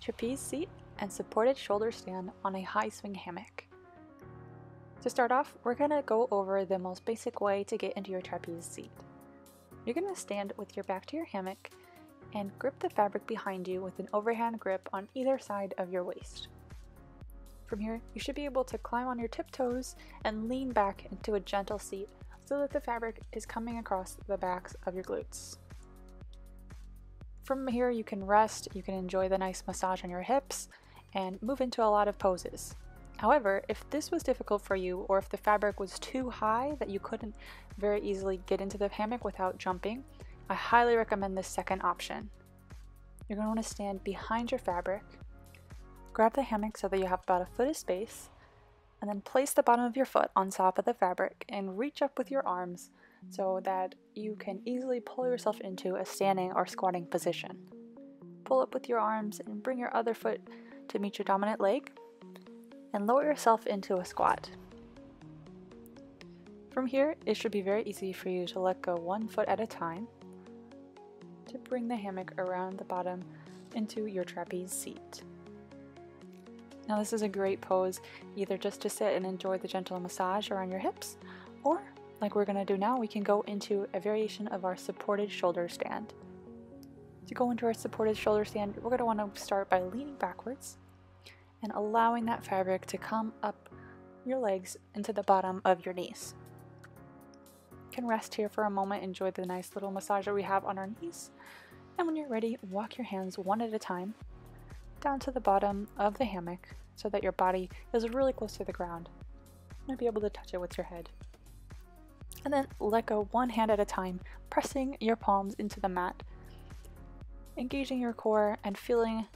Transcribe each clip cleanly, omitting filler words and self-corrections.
trapeze seat, and supported shoulder stand on a high swing hammock. To start off, we're going to go over the most basic way to get into your trapeze seat. You're going to stand with your back to your hammock and grip the fabric behind you with an overhand grip on either side of your waist. From here, you should be able to climb on your tiptoes and lean back into a gentle seat so that the fabric is coming across the backs of your glutes. From here, you can rest, you can enjoy the nice massage on your hips, and move into a lot of poses. However, if this was difficult for you, or if the fabric was too high that you couldn't very easily get into the hammock without jumping, I highly recommend this second option. You're going to want to stand behind your fabric, grab the hammock so that you have about a foot of space, and then place the bottom of your foot on top of the fabric and reach up with your arms so that you can easily pull yourself into a standing or squatting position. Pull up with your arms and bring your other foot to meet your dominant leg, and lower yourself into a squat. From here, it should be very easy for you to let go one foot at a time to bring the hammock around the bottom into your trapeze seat. Now this is a great pose, either just to sit and enjoy the gentle massage around your hips, or like we're going to do now, we can go into a variation of our supported shoulder stand. To go into our supported shoulder stand, we're going to want to start by leaning backwards and allowing that fabric to come up your legs into the bottom of your knees. You can rest here for a moment, enjoy the nice little massage that we have on our knees, and when you're ready, walk your hands one at a time down to the bottom of the hammock so that your body is really close to the ground. You might be able to touch it with your head. And then let go one hand at a time, pressing your palms into the mat, engaging your core and feeling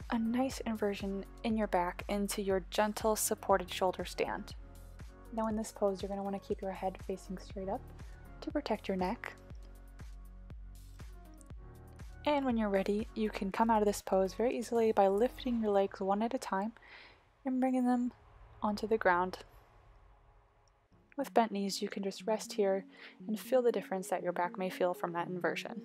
a nice inversion in your back into your gentle supported shoulder stand. Now in this pose, you're going to want to keep your head facing straight up to protect your neck. And when you're ready, you can come out of this pose very easily by lifting your legs one at a time and bringing them onto the ground. With bent knees, you can just rest here and feel the difference that your back may feel from that inversion.